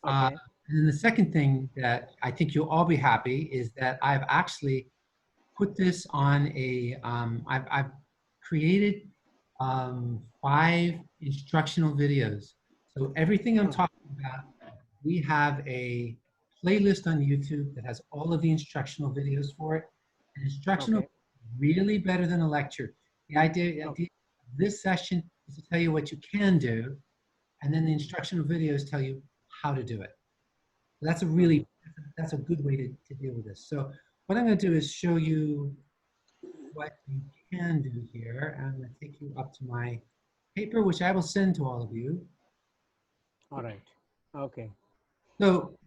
Uh, Okay. and then the second thing that I think you'll all be happy is that I've actually put this on I've created 5 instructional videos. So everything I'm Hmm. talking about, we have a playlist on YouTube that has all of the instructional videos for it. An instructional Okay. really better than a lecture. The idea Oh, of this session is to tell you what you can do, and then the instructional videos tell you how to do it. That's a mhm. really, that's a good way to deal with this. So what I'm going to do is show you what you can do here. I'm going to take you up to my paper, which I will send to all of you. All right. Okay. So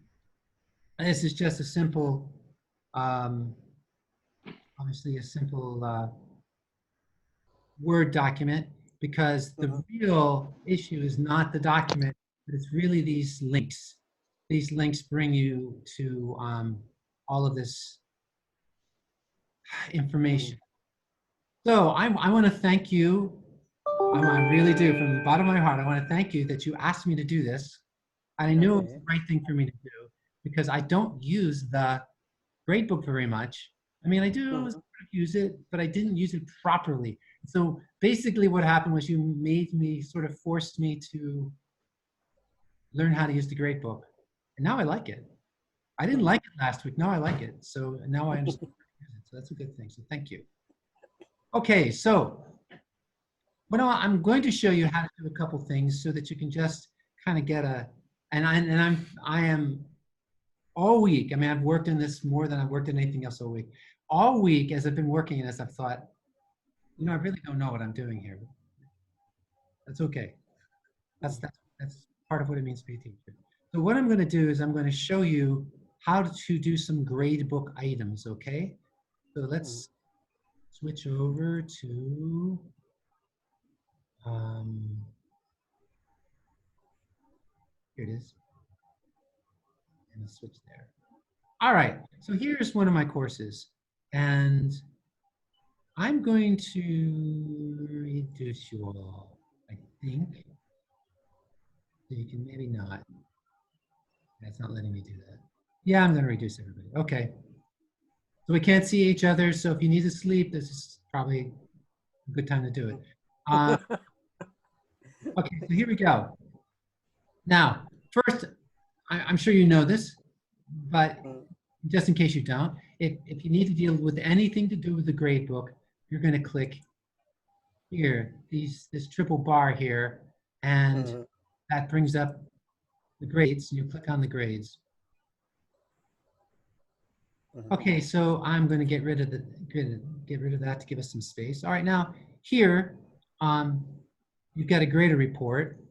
this is just a simple, um, obviously a simple Word document, because the Mhm. real issue is not the document, but it's really these links. These links bring you to all of this Mhm. information. So I want to thank you. I really do, from the bottom of my heart. I want to thank you that you asked me to do this. And I knew it was Okay. the right thing for me to do, because I don't use the gradebook very much. I mean, I do sort Mhm. of use it, but I didn't use it properly. So basically what happened was you made me, sort of forced me to learn how to use the gradebook. And now I like it. I didn't Mhm. like it last week. Now I like it. So now I understand how to use it. So that's a good thing. So thank you. Okay, so I'm going to show you how to do a couple things so that you can just kind of get I am all week. I mean, I've worked in this more than I've worked in anything else all week. All week, as I've been working in this, I've thought, I really don't know what I'm doing here. That's okay. That's part of what it means to be a teacher. So what I'm going to do is I'm going to show you how to do some grade book items. Okay. So Mhm. let's switch over to um, here it is, and I'll switch there. All right. So here's one of my courses, and I'm going to reduce you all, I think. So you can maybe not. That's not letting me do that. Yeah, I'm going to reduce everybody. Okay. So we can't see each other. So if you need to sleep, this is probably a good time to do it. Uh, okay, so here we go. Now, first, I'm sure you know this, but Mhm. just in case you don't, if you need to deal with anything to do with the grade book, you're going to click here, this triple bar here, and Mhm. that brings up the grades. You click on the grades. Mhm. Okay, so I'm going to get rid of get rid of that to give us some space. All right, now here, um, you've got a grader report,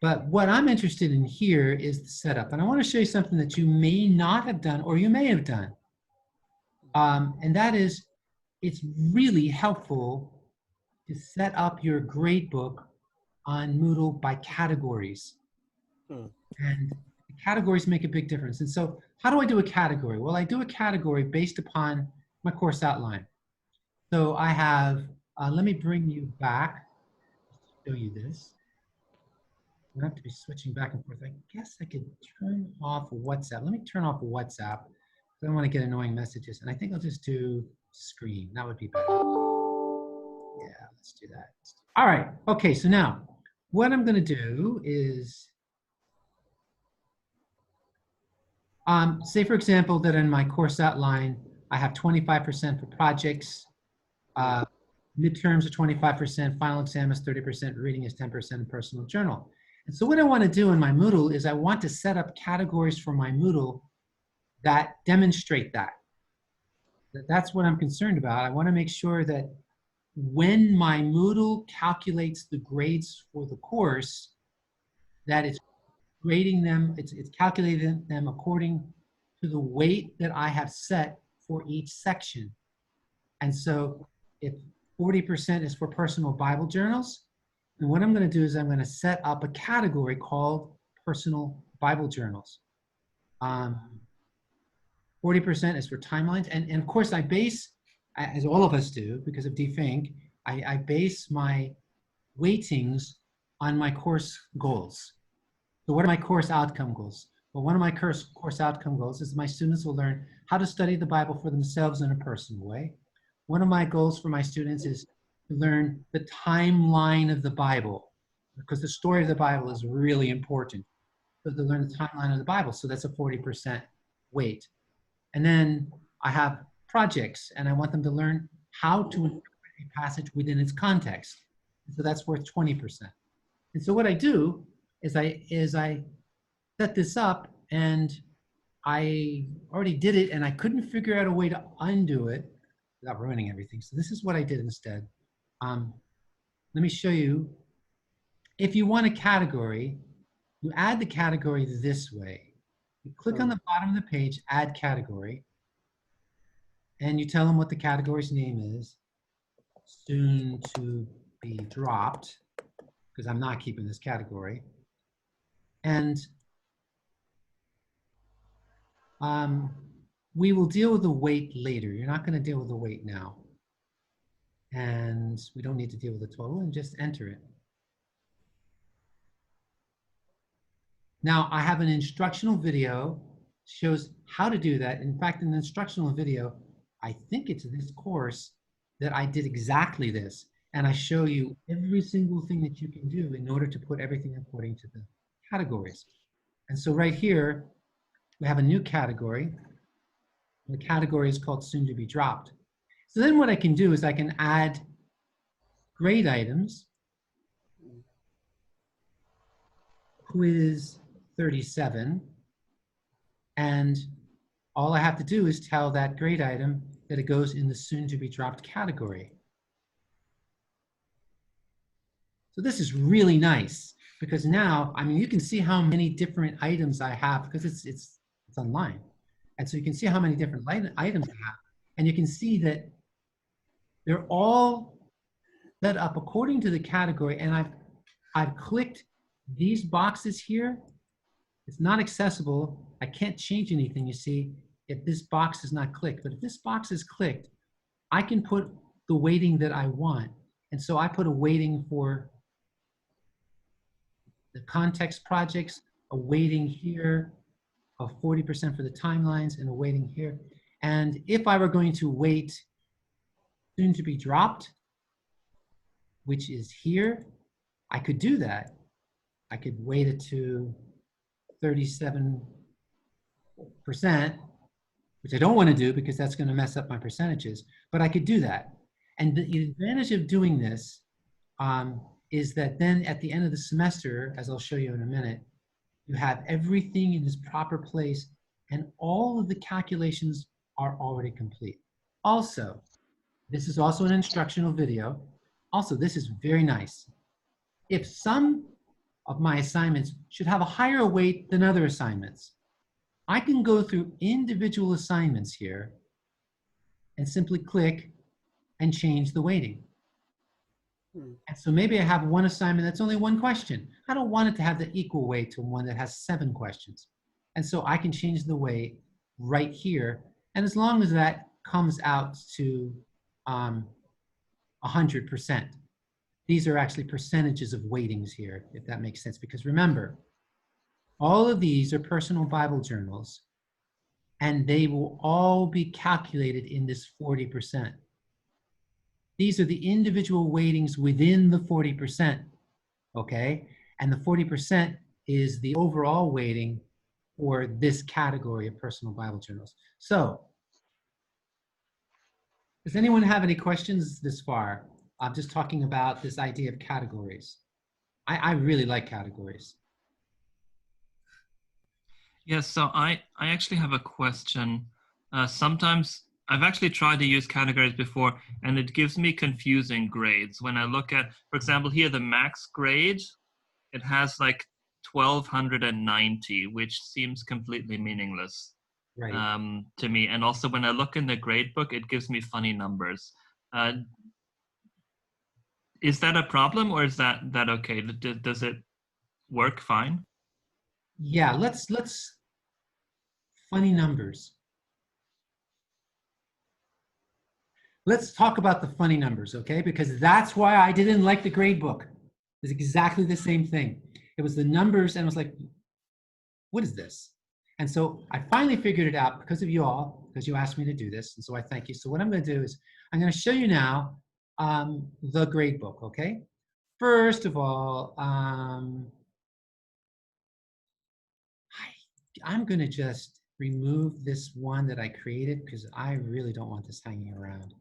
but what I'm interested in here is the setup, and I want to show you something that you may not have done or you may have done, and that is, it's really helpful to set up your grade book on Moodle by categories. Mhm. And the categories make a big difference. And so how do I do a category? Well, I do a category based upon my course outline. So I have, let me bring you back to show you this. I don't have to be switching back and forth. I guess I could turn off WhatsApp. Let me turn off WhatsApp. I don't want to get annoying messages. And I think I'll just do screen. That would be better. Yeah, let's do that. All right. Okay, so now what I'm going to do is, say for example, that in my course outline, I have 25% for projects, Mhm. uh, midterms are 25%, final exam is 30%, reading is 10%, and personal journal. And so what I want to do in my Moodle is I want to set up categories for my Moodle that demonstrate that. That's what I'm concerned about. I want to make sure that when my Moodle calculates the grades for the course, that it's grading them, it's calculating them according to the weight that I have set for each section. And so if 40% is for personal Bible journals, then what I'm going to do is I'm going to set up a category called personal Bible journals. 40% is for timelines. And of course, I base, as all of us do, because of defink, I base my weightings on my course goals. So what are my course outcome goals? Well, one of my course outcome goals is my students will learn how to study the Bible for themselves in a personal way. One of my goals for my students is to learn the timeline of the Bible, because the story of the Bible is really important. So to learn the timeline of the Bible, so that's a 40% weight. And then I have projects, and I want them to learn how to interpret a passage within its context. So that's worth 20%. And so what I do is I set this up, and I already did it, and I couldn't figure out a way to undo it without ruining everything. So this is what I did instead. Let me show you. If you want a category, you add the category this way. You click on the bottom of the page, add category, and you tell them what the category's name is. Soon to be dropped, because I'm not keeping this category. And we will deal with the weight later. You're not going to deal with the weight now. And we don't need to deal with the total, and just enter it. Now I have an instructional video, shows how to do that. In fact, in the instructional video, I think it's this course that I did exactly this. And I show you every single thing that you can do in order to put everything according to the categories. And so right here, we have a new category. The category is called soon to be dropped. So then what I can do is I can add grade items, quiz 37, and all I have to do is tell that grade item that it goes in the soon to be dropped category. So this is really nice, because now, I mean, you can see how many different items I have, because it's online. And so you can see how many different items I have. And you can see that they're all set up according to the category. And I've clicked these boxes here. It's not accessible. I can't change anything, you see, if this box is not clicked. But if this box is clicked, I can put the weighting that I want. And so I put a weighting for the context projects, a weighting here of 40% for the timelines, and a weighting here. And if I were going to weight soon to be dropped, which is here, I could do that. I could weight it to 37%, which I don't want to do because that's going to mess up my percentages, but I could do that. And the advantage of doing this is that then at the end of the semester, as I'll show you in a minute, you have everything in its proper place, and all of the calculations are already complete. Also, this is also an instructional video. Also, this is very nice. If some of my assignments should have a higher weight than other assignments, I can go through individual assignments here and simply click and change the weighting. And so maybe I have one assignment that's only one question. I don't want it to have the equal weight to one that has 7 questions. And so I can change the weight right here. And as long as that comes out to 100%. These are actually percentages of weightings here, if that makes sense. Because remember, all of these are personal Bible journals, and they will all be calculated in this 40%. These are the individual weightings within the 40%, okay? And the 40% is the overall weighting for this category of personal Bible journals. So, does anyone have any questions this far? I'm just talking about this idea of categories. I really like categories. Yes, so I actually have a question. Sometimes I've actually tried to use categories before, and it gives me confusing grades. When I look at, for example, here, the max grade, it has like 1,290, which seems completely meaningless to me. And also when I look in the grade book, it gives me funny numbers. Is that a problem, or is that okay? Does it work fine? Yeah, let's funny numbers. Let's talk about the funny numbers, okay? Because that's why I didn't like the grade book. It's exactly the same thing. It was the numbers, and it was like, what is this? And so I finally figured it out because of you all, because you asked me to do this. And so I thank you. So what I'm going to do is I'm going to show you now the gradebook, okay? First of all, I'm going to just remove this one that I created because I really don't want this hanging around.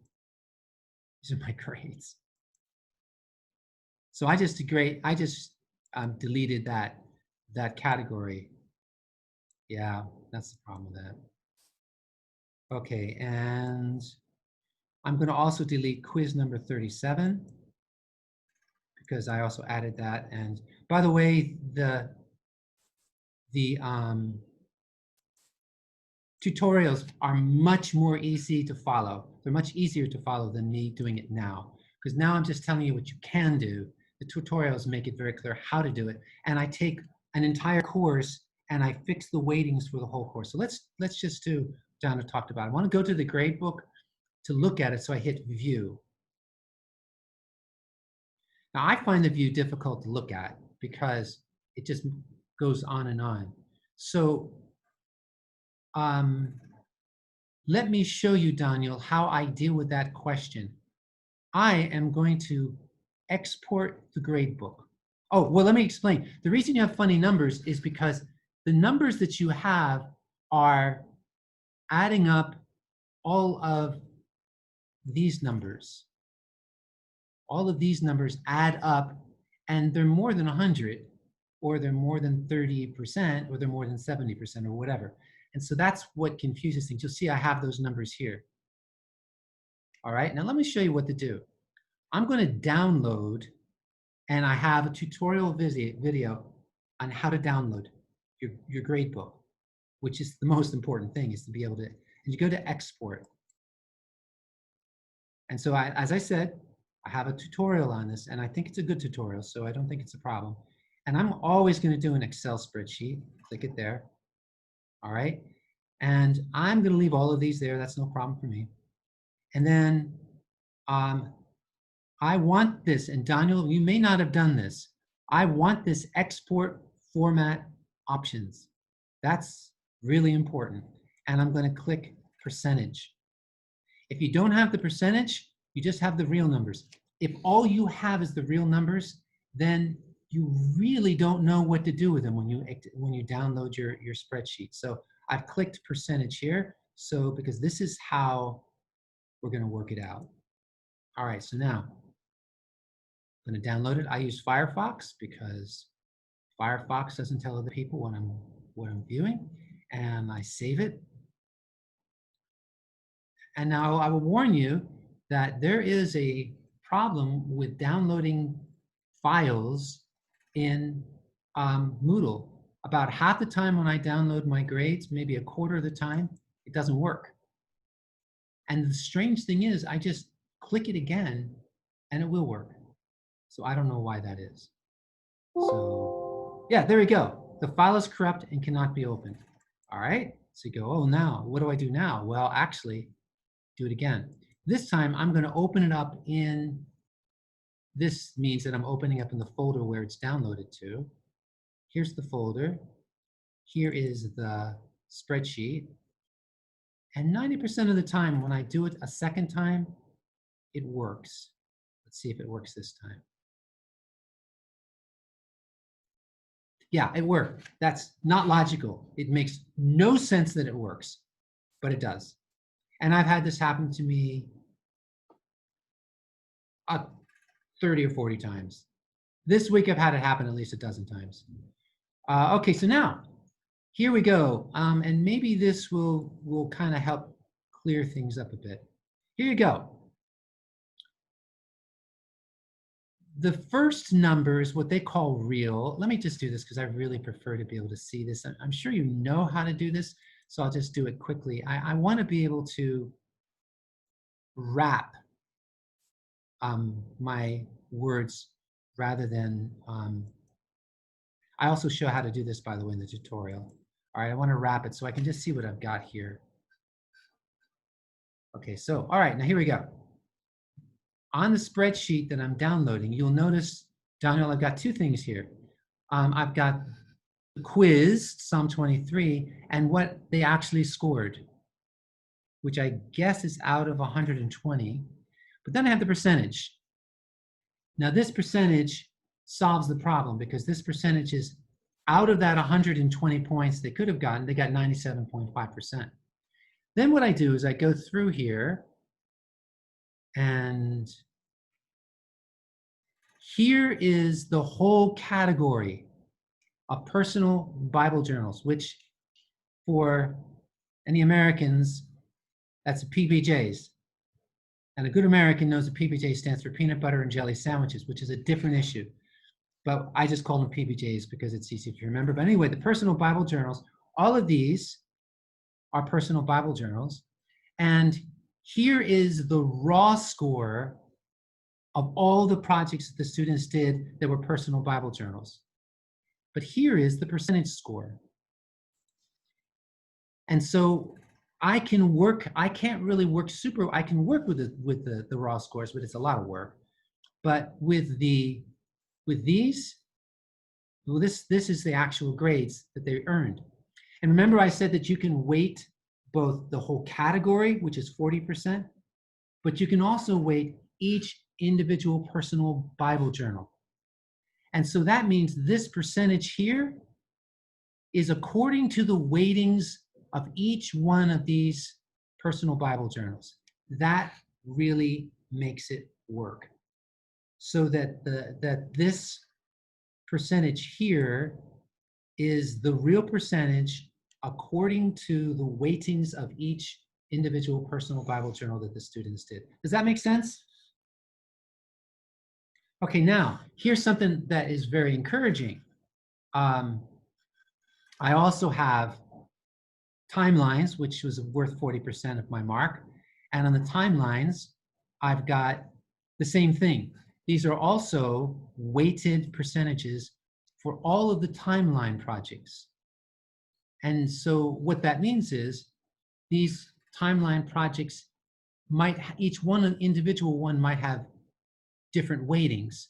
These are my grades. So I just deleted that category. Yeah, that's the problem with that. Okay, and I'm going to also delete quiz number 37 because I also added that. And by the way, the tutorials are much more easy to follow. They're much easier to follow than me doing it now, because now I'm just telling you what you can do. The tutorials make it very clear how to do it. And I take an entire course and I fix the weightings for the whole course. So let's just do Donna talked about. I want to go to the gradebook to look at it, so I hit view. Now I find the view difficult to look at because it just goes on and on. So let me show you, Daniel, how I deal with that question. I am going to export the gradebook. Oh, well, let me explain. The reason you have funny numbers is because the numbers that you have are adding up all of these numbers. All of these numbers add up, and they're more than 100, or they're more than 30%, or they're more than 70%, or whatever. And so that's what confuses things. You'll see I have those numbers here. All right, now let me show you what to do. I'm going to download, and I have a tutorial video on how to download your gradebook, which is the most important thing, is to be able to, and you go to export. And so as I said, I have a tutorial on this, and I think it's a good tutorial, so I don't think it's a problem. And I'm always going to do an Excel spreadsheet. Click it there. All right. And I'm going to leave all of these there. That's no problem for me. And then I want this, and Daniel, you may not have done this. I want this export format options. That's really important. And I'm going to click percentage. If you don't have the percentage, you just have the real numbers. If all you have is the real numbers, then you really don't know what to do with them when you download your spreadsheet. So I've clicked percentage here, so because this is how we're going to work it out. All right, so now I'm going to download it. I use Firefox because Firefox doesn't tell other people what I'm viewing, and I save it. And now I will warn you that there is a problem with downloading files in Moodle. About half the time when I download my grades, maybe a quarter of the time, it doesn't work. And the strange thing is, I just click it again and it will work. So I don't know why that is. So yeah, there we go. The file is corrupt and cannot be opened. All right, so you go, oh, now, what do I do now? Well, actually, do it again. This time, I'm going to open it up in, this means that I'm opening up in the folder where it's downloaded to. Here's the folder. Here is the spreadsheet. And 90% of the time, when I do it a second time, it works. Let's see if it works this time. Yeah, it worked. That's not logical. It makes no sense that it works, but it does. And I've had this happen to me 30 or 40 times. This week I've had it happen at least a dozen times. Okay, so now, here we go. And maybe this will kind of help clear things up a bit. Here you go. The first number is what they call real. Let me just do this because I really prefer to be able to see this. I'm sure you know how to do this, so I'll just do it quickly. I want to be able to wrap my words rather than, I also show how to do this, by the way, in the tutorial. All right, I want to wrap it so I can just see what I've got here. Okay, so, all right, now here we go. On the spreadsheet that I'm downloading, you'll notice, Daniel, I've got two things here. I've got the quiz, Psalm 23, and what they actually scored, which I guess is out of 120. But then I have the percentage. Now this percentage solves the problem because this percentage is out of that 120 points they could have gotten, they got 97.5%. Then what I do is I go through here, and here is the whole category of personal Bible journals, which for any Americans, that's the PBJs. And a good American knows that PBJ stands for peanut butter and jelly sandwiches, which is a different issue. But I just call them PBJs because it's easy to remember. But anyway, the personal Bible journals, all of these are personal Bible journals. And here is the raw score of all the projects that the students did that were personal Bible journals. But here is the percentage score. And so I can work, I can't really work I can work with the raw scores, but it's a lot of work. But with these, well, this is the actual grades that they earned. And remember I said that you can weight both the whole category, which is 40%, but you can also weight each individual personal Bible journal. And so that means this percentage here is according to the weightings of each one of these personal Bible journals. That really makes it work. So that this percentage here is the real percentage according to the weightings of each individual personal Bible journal that the students did. Does that make sense? Okay, now, here's something that is very encouraging. I also have timelines, which was worth 40% of my mark. And on the timelines, I've got the same thing. These are also weighted percentages for all of the timeline projects. And so what that means is these timeline projects might, each one, individual one might have different weightings.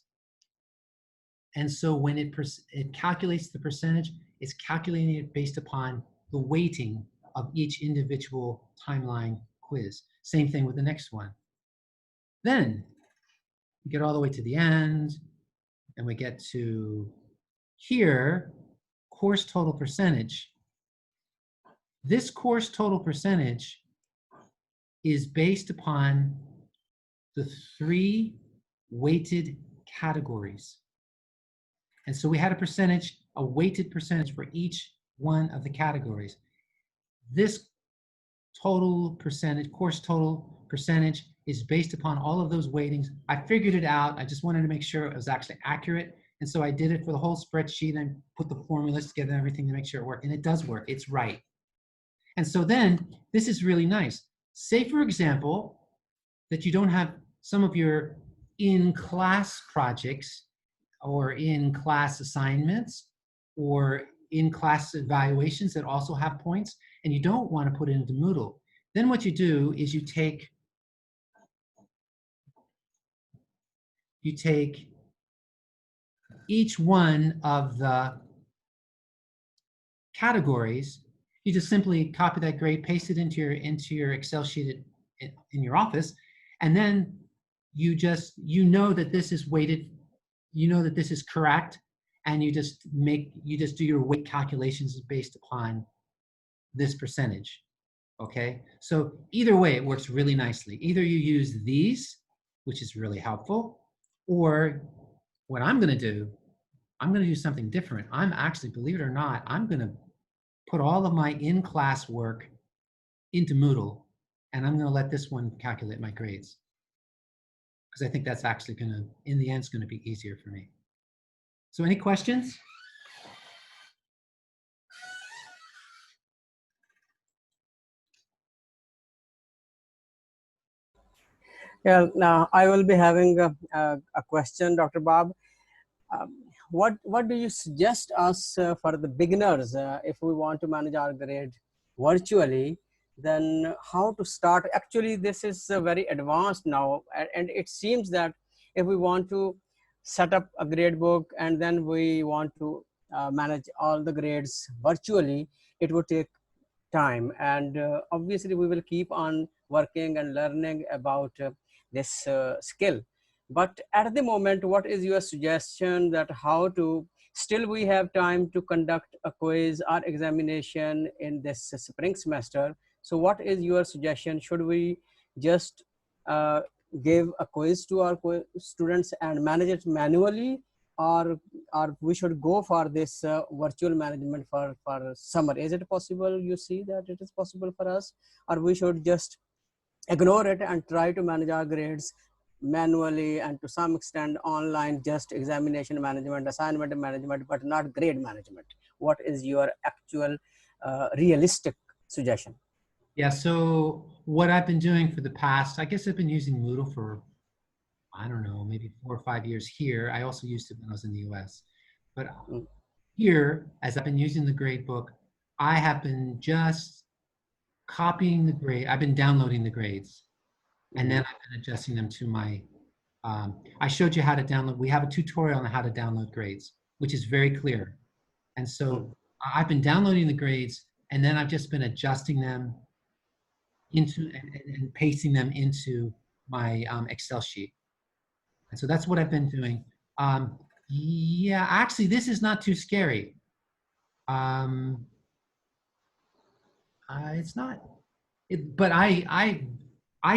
And so when it calculates the percentage, it's calculating it based upon the weighting of each individual timeline quiz. Same thing with the next one. Then we get all the way to the end, and we get to here, course total percentage. This course total percentage is based upon the 3 weighted categories. And so we had a percentage, a weighted percentage for each one of the categories. This total percentage, course total percentage, is based upon all of those weightings. I figured it out. I just wanted to make sure it was actually accurate. And so I did it for the whole spreadsheet and put the formulas together and everything to make sure it worked. And it does work. It's right. And so then this is really nice. Say, for example, that you don't have some of your in-class projects or in-class assignments or in-class evaluations that also have points, and you don't want to put it into Moodle. Then what you do is you take each one of the categories, you just simply copy that grade, paste it into your Excel sheet in your office, and then you know that this is weighted, you know that this is correct, and you just do your weight calculations based upon this percentage. Okay, so either way it works really nicely. Either you use these, which is really helpful, or what I'm going to do something different. I'm actually, believe it or not, I'm going to put all of my in-class work into Moodle, and I'm going to let this one calculate my grades, because I think that's actually going to, in the end, it's going to be easier for me. So any questions? Yeah, now I will be having a question, Dr. Bob. What do you suggest us for the beginners if we want to manage our grade virtually? Then how to start? Actually, this is very advanced now, and it seems that if we want to set up a grade book and then we want to manage all the grades virtually, it would take time, and obviously we will keep on working and learning about this skill. But at the moment, what is your suggestion that how to still we have time to conduct a quiz or examination in this spring semester? So what is your suggestion? Should we just uh, give a quiz to our students and manage it manually, or we should go for this virtual management for summer? Is it possible? You see that it is possible for us, or we should just ignore it and try to manage our grades manually and to some extent online, just examination management, assignment management, but not grade management? What is your actual realistic suggestion? Yeah, so what I've been doing for the past, I guess I've been using Moodle for, I don't know, maybe 4 or 5 years here. I also used it when I was in the US. But here, as I've been using the grade book, I have been just copying the grade. I've been downloading the grades, and then I've been adjusting them to my, I showed you how to download. We have a tutorial on how to download grades, which is very clear. And so I've been downloading the grades, and then I've just been adjusting them into and pasting them into my Excel sheet. And so that's what I've been doing. Yeah, actually, this is not too scary. It's not. But I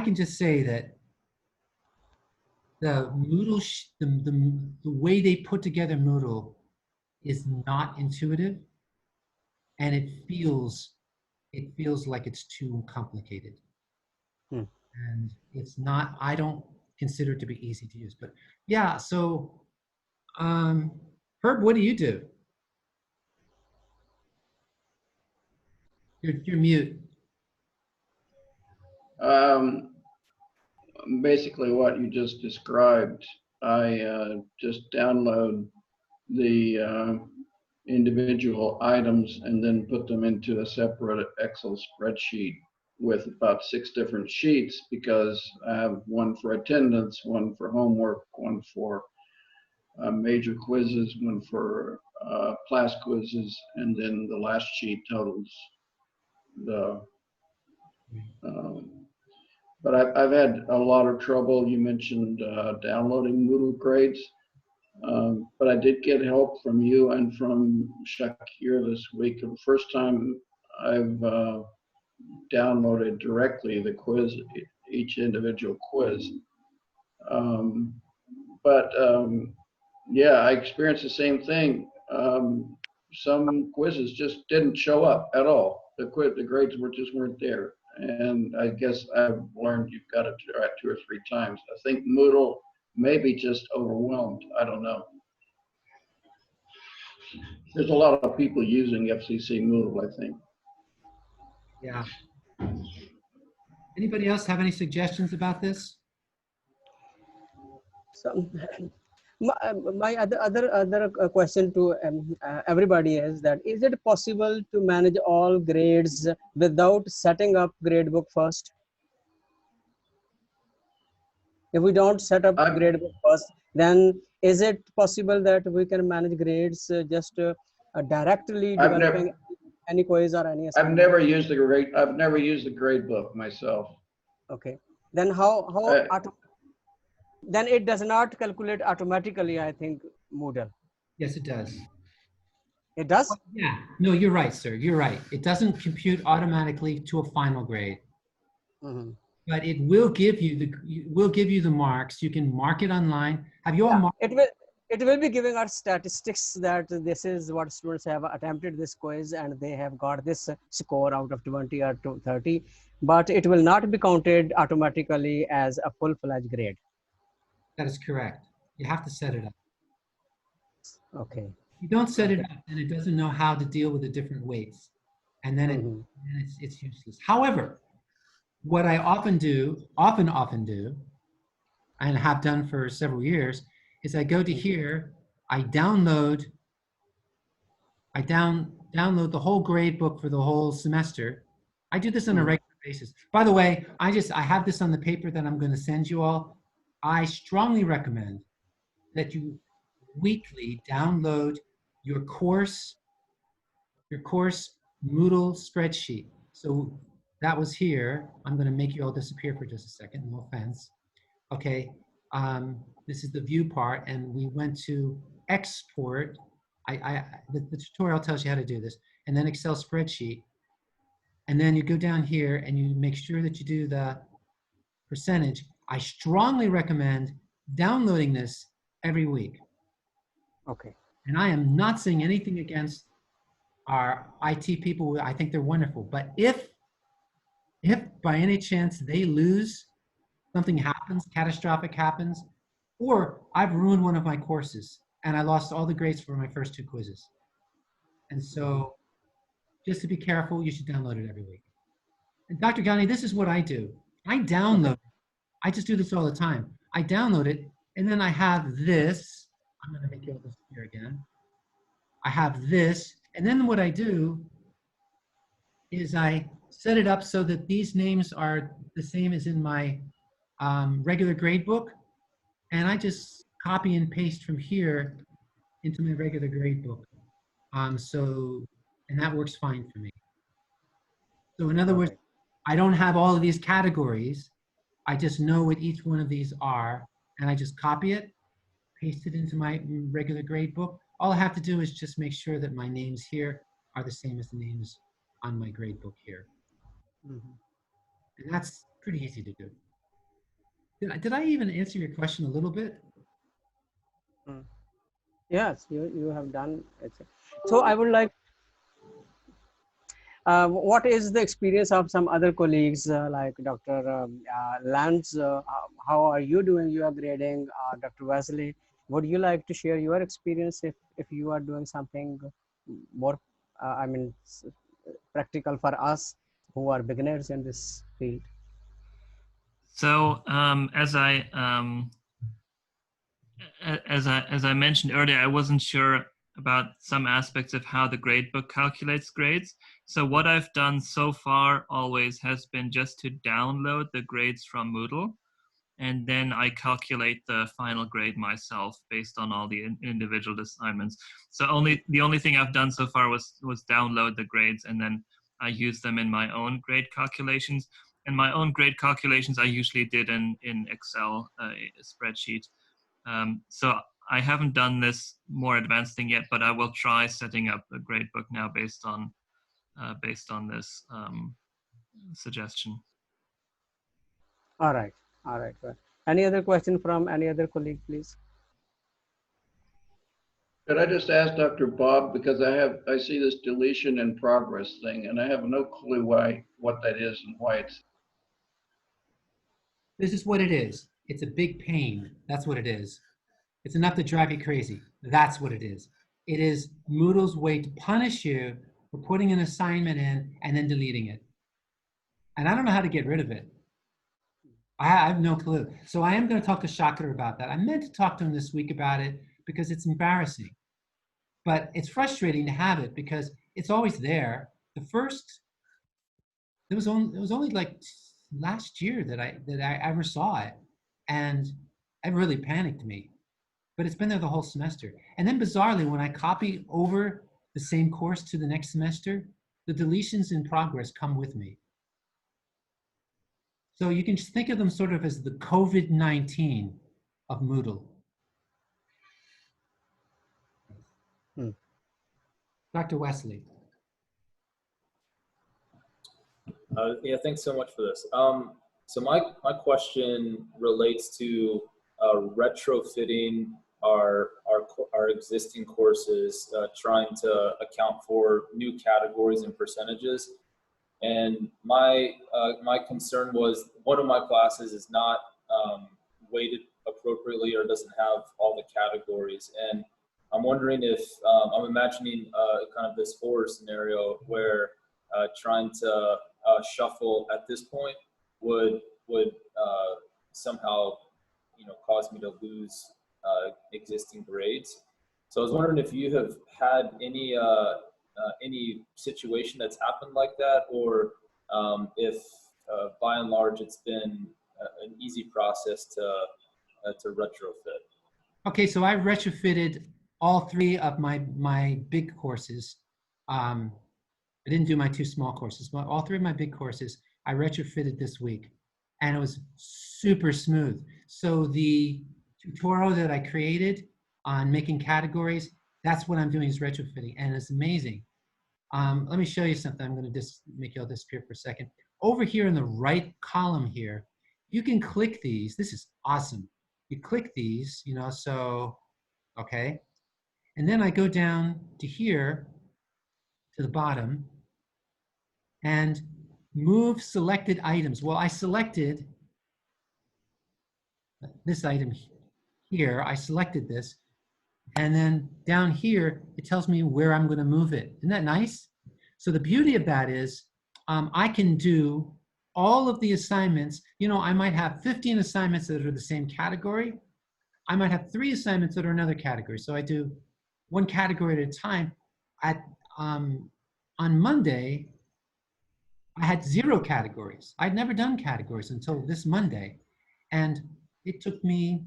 can just say that the Moodle, the way they put together Moodle is not intuitive, and it feels like it's too complicated. And it's not, I don't consider it to be easy to use. But yeah, so Herb, what do you do? You're mute. Basically what you just described. I just download the individual items and then put them into a separate Excel spreadsheet with about 6 different sheets, because I have one for attendance, one for homework, one for major quizzes, one for class quizzes, and then the last sheet totals the but I've had a lot of trouble. You mentioned downloading Moodle grades, but I did get help from you and from Shakir this week. The first time I've downloaded directly the quiz, each individual quiz. Yeah, I experienced the same thing. Some quizzes just didn't show up at all. The grades just weren't there. And I guess I've learned you've got to try it 2 or 3 times. I think Moodle may be just overwhelmed. I don't know. There's a lot of people using FCC Moodle, I think. Yeah. Anybody else have any suggestions about this? So, my other question to everybody is that, is it possible to manage all grades without setting up gradebook first? If we don't set up gradebook first, then is it possible that we can manage grades just directly developing any quiz or any assignment? I've never used the gradebook myself. Okay, then then it does not calculate automatically, I think, Moodle. Yes, it does. It does? Yeah. No, you're right, sir. You're right. It doesn't compute automatically to a final grade. But it will give you the marks. You can mark it online. Have you all marked? It will be giving us statistics that this is what students have attempted this quiz and they have got this score out of 20 or 30, but it will not be counted automatically as a full-fledged grade. That is correct. You have to set it up. Okay. If you don't set it up, then it doesn't know how to deal with the different weights. And then it's useless. However, what I often do, and have done for several years, is I go to here, I download the whole grade book for the whole semester. I do this on a regular basis. By the way, I have this on the paper that I'm going to send you all. I strongly recommend that you weekly download your course Moodle spreadsheet. So that was here. I'm going to make you all disappear for just a second, no offense. Okay, this is the view part, and we went to export. The tutorial tells you how to do this, and then Excel spreadsheet. And then you go down here and you make sure that you do the percentage. I strongly recommend downloading this every week. Okay. And I am not saying anything against our IT people. I think they're wonderful. But if by any chance they lose, something happens, catastrophic happens, or I've ruined one of my courses and I lost all the grades for my first 2 quizzes. And so just to be careful, you should download it every week. And Dr. Ghani, this is what I do. I download, I just do this all the time. I download it, and then I have this. I'm going to make you all disappear again. I have this, and then what I do is I set it up so that these names are the same as in my regular grade book, and I just copy and paste from here into my regular grade book. And that works fine for me. So in other words, I don't have all of these categories. I just know what each one of these are, and I just copy it, paste it into my regular grade book. All I have to do is just make sure that my names here are the same as the names on my grade book here. Mm-hmm. And that's pretty easy to do. Did I even answer your question a little bit? Yes, you have done it. So I would like, what is the experience of some other colleagues like Dr. Lands? How are you doing your grading? Dr. Wesley, would you like to share your experience if you are doing something more, practical for us who are beginners in this field? So as I mentioned earlier, I wasn't sure about some aspects of how the gradebook calculates grades. So what I've done so far always has been just to download the grades from Moodle, and then I calculate the final grade myself based on all the individual assignments. So the only thing I've done so far was download the grades, and then I use them in my own grade calculations. And my own grade calculations I usually did in Excel spreadsheet. So I haven't done this more advanced thing yet, but I will try setting up a gradebook now based on this suggestion. All right. Well, any other question from any other colleague, please? Could I just ask Dr. Bob, because I see this deletion in progress thing, and I have no clue what that is and why it's. This is what it is. It's a big pain. That's what it is. It's enough to drive you crazy. That's what it is. It is Moodle's way to punish you for putting an assignment in and then deleting it. And I don't know how to get rid of it. I have no clue. So I am going to talk to Shaker about that. I meant to talk to him this week about it because it's embarrassing. But it's frustrating to have it because it's always there. It was only like last year that I ever saw it, and it really panicked me. But it's been there the whole semester. And then bizarrely, when I copy over the same course to the next semester, the deletions in progress come with me. So you can just think of them sort of as the COVID-19 of Moodle. Dr. Wesley. Yeah, thanks so much for this. So my question relates to retrofitting our existing courses, trying to account for new categories and percentages. And my concern was one of my classes is not weighted appropriately or doesn't have all the categories. And I'm wondering if I'm imagining kind of this horror scenario where trying to shuffle at this point would somehow cause me to lose existing grades. So I was wondering if you have had any situation that's happened like that, or if by and large it's been an easy process to retrofit. Okay, so I retrofitted all three of my big courses. I didn't do my two small courses, but all three of my big courses I retrofitted this week, and it was super smooth. So the tutorial that I created on making categories, that's what I'm doing is retrofitting, and it's amazing. Let me show you something. I'm going to just make you all disappear for a second. Over here in the right column here, you can click these. This is awesome. You click these, you know, so, okay. And then I go down to here, to the bottom, and move selected items. Well, I selected this item here. I selected this. And then down here, it tells me where I'm going to move it. Isn't that nice? So the beauty of that is I can do all of the assignments. You know, I might have 15 assignments that are the same category. I might have 3 assignments that are another category. So I do one category at a time. On Monday, I had 0 categories. I'd never done categories until this Monday. And it took me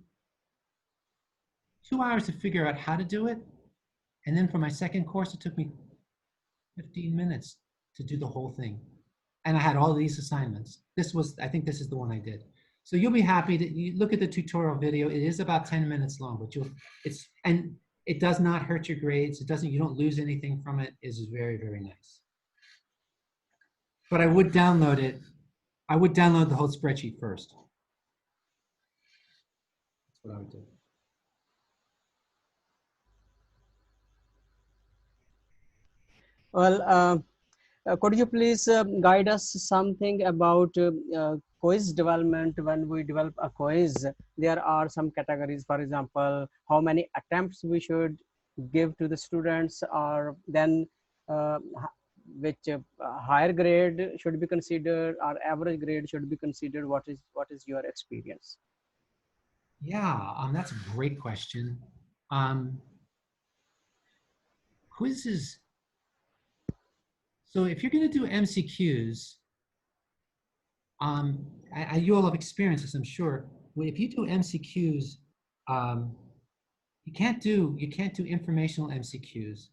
2 hours to figure out how to do it. And then for my second course, it took me 15 minutes to do the whole thing. And I had all these assignments. I think this is the one I did. So you'll be happy to you look at the tutorial video. It is about 10 minutes long, but and it does not hurt your grades. You don't lose anything from it. It's very, very nice. But I would download it. I would download the whole spreadsheet first. That's what I would do. Well, could you please guide us something about quiz development? When we develop a quiz, there are some categories, for example, how many attempts we should give to the students, or then which higher grade should be considered, or average grade should be considered. What is your experience? Yeah, that's a great question. Quizzes. So if you're going to do MCQs, you all have experienced this, I'm sure. If you do MCQs, you can't do informational MCQs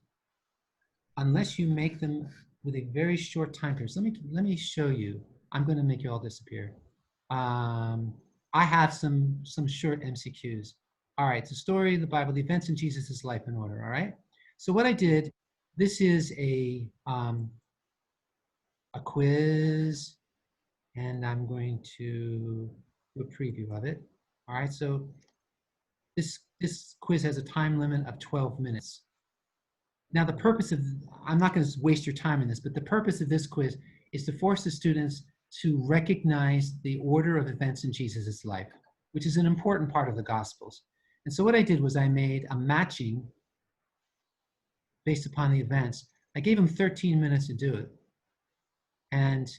unless you make them with a very short time period. So let me show you. I'm going to make you all disappear. I have some short MCQs. All right, the story of the Bible, the events in Jesus' life in order. All right. So what I did, this is a quiz, and I'm going to do a preview of it. All right, so this quiz has a time limit of 12 minutes. Now the purpose of, I'm not going to waste your time in this, but the purpose of this quiz is to force the students to recognize the order of events in Jesus' life, which is an important part of the Gospels. And so what I did was I made a matching based upon the events. I gave them 13 minutes to do it. And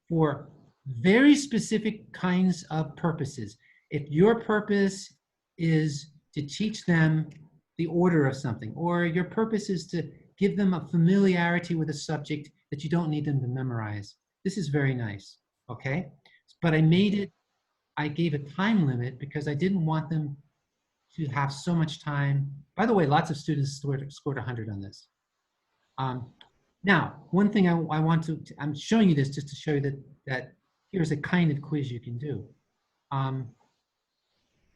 for very specific kinds of purposes, if your purpose is to teach them the order of something, or your purpose is to give them a familiarity with a subject that you don't need them to memorize, this is very nice, okay? But I gave a time limit because I didn't want them to have so much time. By the way, lots of students scored 100 on this. Now, one thing I'm showing you this just to show you that here's a kind of quiz you can do.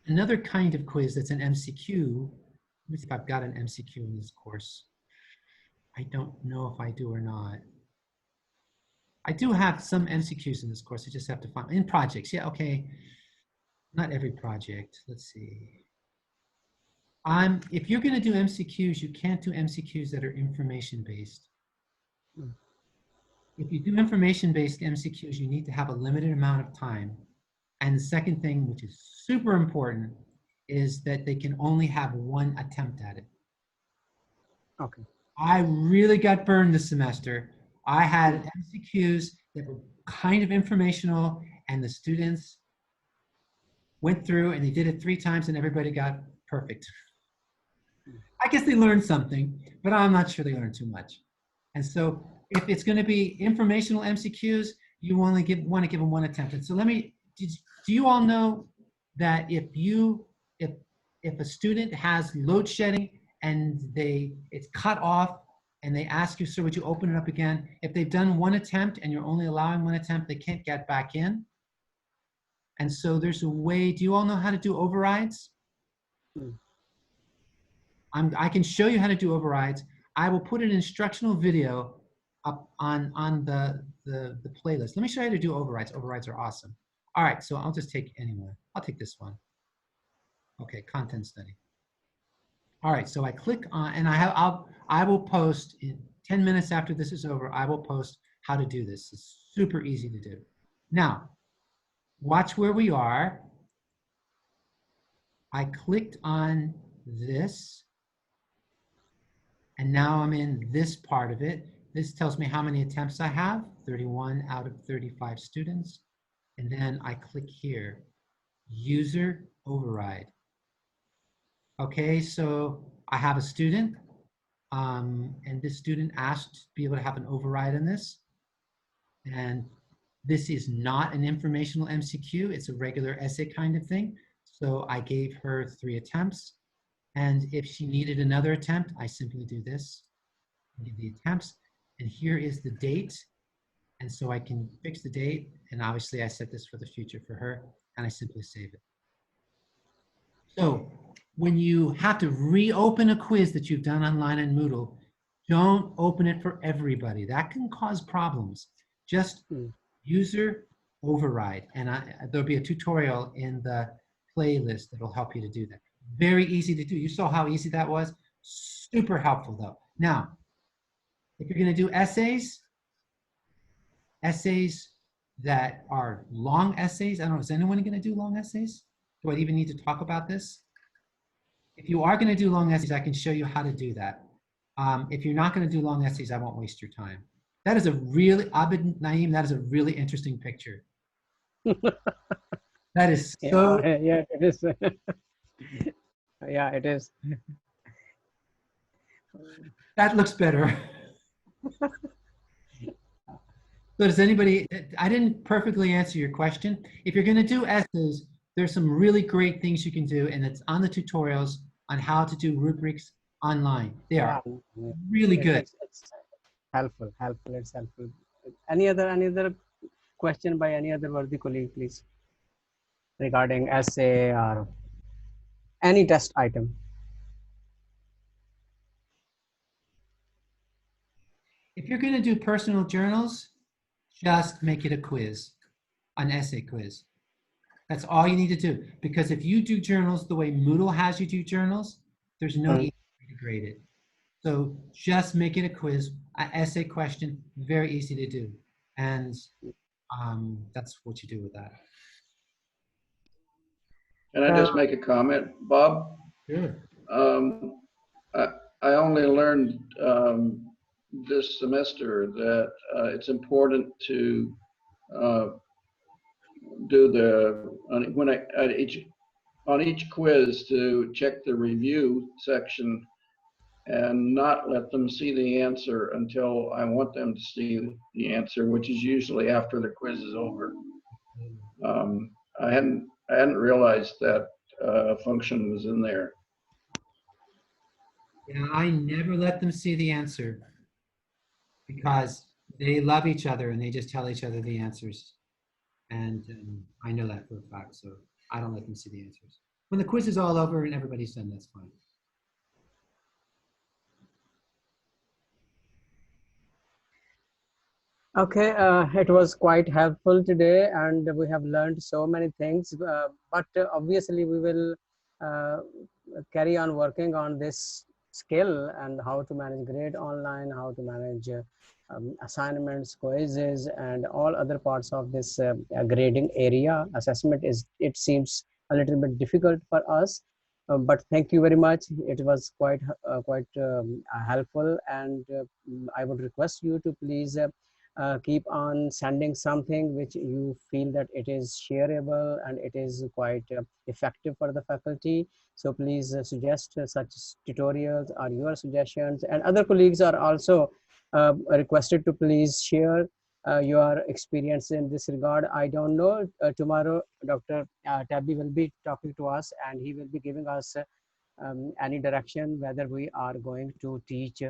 Another kind of quiz that's an MCQ, let me see if I've got an MCQ in this course. I don't know if I do or not. I do have some MCQs in this course. I just have to find, in projects, yeah, okay. Not every project, let's see. If you're gonna do MCQs, you can't do MCQs that are information-based. If you do information-based MCQs, you need to have a limited amount of time. And the second thing, which is super important, is that they can only have one attempt at it. Okay. I really got burned this semester. I had MCQs that were kind of informational, and the students went through and they did it 3 times and everybody got perfect. I guess they learned something, but I'm not sure they learned too much. And so if it's going to be informational MCQs, you only want to give them 1 attempt. And so do you all know that if if a student has load shedding and it's cut off and they ask you, sir, would you open it up again? If they've done one attempt and you're only allowing one attempt, they can't get back in. And so there's a way, do you all know how to do overrides? I can show you how to do overrides. I will put an instructional video up on the playlist. Let me show you how to do overrides. Overrides are awesome. All right, so I'll just take anyone. I'll take this one. Okay, content study. All right, so I click on, and I will post in 10 minutes after this is over, I will post how to do this. It's super easy to do. Now, watch where we are. I clicked on this, and now I'm in this part of it. This tells me how many attempts I have, 31 out of 35 students. And then I click here, user override. Okay, so I have a student, and this student asked to be able to have an override in this. And this is not an informational MCQ, it's a regular essay kind of thing. So I gave her 3 attempts. And if she needed another attempt, I simply do this, give the attempts. And here is the date. And so I can fix the date. And obviously I set this for the future for her, and I simply save it. So when you have to reopen a quiz that you've done online in Moodle, don't open it for everybody. That can cause problems. Just user override. And there'll be a tutorial in the playlist that'll help you to do that. Very easy to do. You saw how easy that was? Super helpful though. Now, if you're gonna do essays that are long essays, I don't know, is anyone gonna do long essays? Do I even need to talk about this? If you are gonna do long essays, I can show you how to do that. If you're not gonna do long essays, I won't waste your time. That is a really, Abid Naeem, that is a really interesting picture. That is so. Yeah, it is. Yeah, it is. That looks better. So does anybody, I didn't perfectly answer your question. If you're gonna do essays, there's some really great things you can do, and it's on the tutorials on how to do rubrics online. They are really good. It's helpful, it's helpful. Any other question by any other worthy colleague, please, regarding essay or any test item? If you're gonna do personal journals, just make it a quiz, an essay quiz. That's all you need to do. Because if you do journals the way Moodle has you do journals, there's no easy way to grade it. So just make it a quiz, an essay question, very easy to do. And that's what you do with that. Can I just make a comment, Bob? Sure. I only learned this semester that it's important to do on each quiz to check the review section and not let them see the answer until I want them to see the answer, which is usually after the quiz is over. I hadn't realized that function was in there. Yeah, I never let them see the answer because they love each other and they just tell each other the answers. And I know that for a fact, so I don't let them see the answers. When the quiz is all over and everybody's done, that's fine. Okay, it was quite helpful today, and we have learned so many things, but obviously we will carry on working on this skill and how to manage grade online, how to manage assignments, quizzes, and all other parts of this grading area. Assessment it seems a little bit difficult for us, but thank you very much. It was quite helpful, and I would request you to please keep on sending something which you feel that it is shareable and it is quite effective for the faculty. So please suggest such tutorials or your suggestions, and other colleagues are also requested to please share your experience in this regard. I don't know. Tomorrow, Dr. Tabby will be talking to us, and he will be giving us any direction whether we are going to teach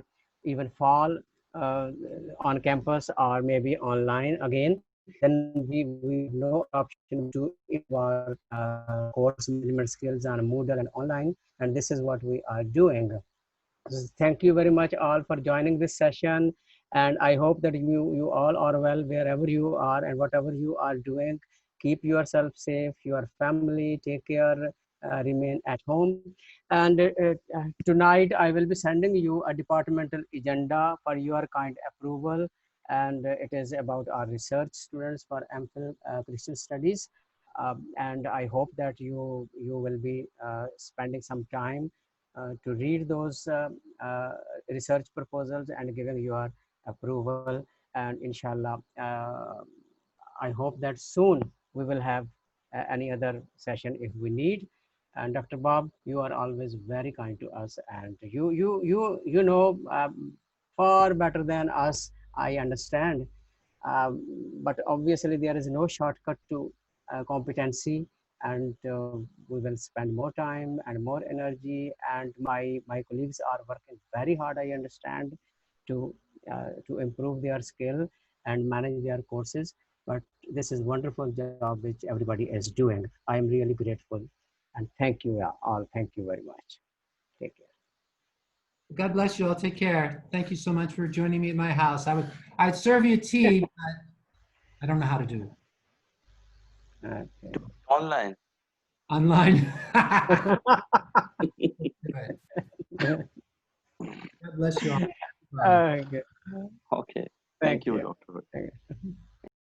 even fall on campus or maybe online again. Then we have no other option to improve our course management skills on Moodle and online, and this is what we are doing. Thank you very much all for joining this session, and I hope that you all are well wherever you are and whatever you are doing. Keep yourself safe, your family, take care, remain at home. And tonight I will be sending you a departmental agenda for your kind approval, and it is about our research students for MPhil Christian Studies. And I hope that you will be spending some time to read those research proposals and giving your approval. And inshallah, I hope that soon we will have any other session if we need. And Dr. Bob, you are always very kind to us, and you know far better than us. I understand, but obviously there is no shortcut to competency, and we will spend more time and more energy, and my colleagues are working very hard, I understand, to improve their skill and manage their courses. But this is wonderful job which everybody is doing. I am really grateful, and thank you all. Thank you very much. Take care. God bless you all. Take care. Thank you so much for joining me at my house. I'd serve you tea, but I don't know how to do it. Okay. Online. Online. God bless you all. Bye. Okay. Okay. Thank Thank you, you. Doctor. Thank you.